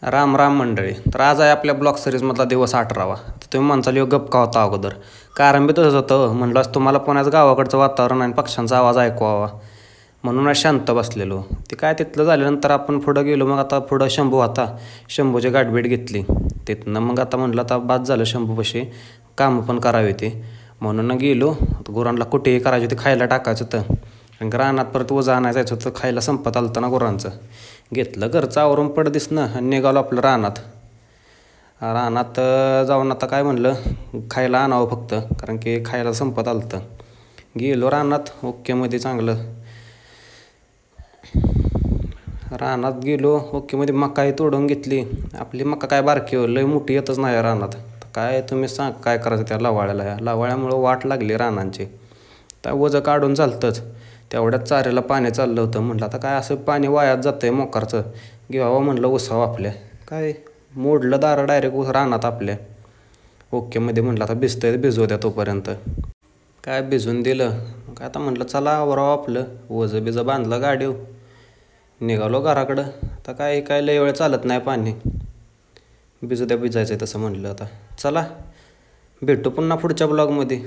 राम राम मंडळी. तर आज आहे आपल्या ब्लॉग सिरीजमधला दिवस 18वा. तर तुम्ही म्हणसाल योग गप का होता अगोदर. कारण बी तसंच होतं, म्हणलंच तुम्हाला पुण्याचं गावाकडचं वातावरण आणि पक्ष्यांचा आवाज ऐकवावा म्हणून शांत बसलेलो. ते काय तिथलं झाल्यानंतर आपण पुढं गेलो. मग आता पुढं शंभू होता. शंभूची गाठभेट घेतली तिथनं. मग आता म्हणलं आता बाद झालं शंभूपाशी, कामं पण करावी ते म्हणून गेलो. गुरांना कुठेही करायची होती, खायला टाकायचं होतं. आणि रानात परत ओझं आणायचं होतं, खायला संपत आलं होतं ना गुरांचं. घेतलं घरचं आवरून पड दिसणं आणि निघालो आपलं रानात. रानात जाऊन आता काय म्हणलं खायला आणावं फक्त, कारण की खायला संपत आलं होतं. गेलो रानात ओकेमध्ये चांगलं. रानात गेलो ओकेमध्ये मकाही तोडून घेतली. आपली मका काय बारकी हो, लय मोठी येतच नाही रानात. काय तुम्ही सांग काय करायचं त्या लावाळ्याला. ह्या लावाळ्यामुळं वाट लागली रानांची. त्या ओझं काढून चालतंच. तेवढ्यात चाऱ्याला पाणी चाललं होतं. म्हटलं आता काय असं पाणी वायात जातं आहे मोकारचं, घ्यावं म्हणलं उसावं आपल्या. काय मोडलं दारं डायरेक्ट रानात आपल्या ओकेमध्ये. म्हटलं आता भिजतंय भिजवू द्या तोपर्यंत. काय भिजून दिलं. काय आता म्हटलं चला आवरावं आपलं. ओझं बिजं बांधलं गाडीव, निघालो घराकडं. आता काय लय वेळ चालत नाही पाणी, भिजू द्या भिजायचं आहे तसं. म्हटलं आता चला भेटू पुन्हा पुढच्या ब्लॉगमध्ये.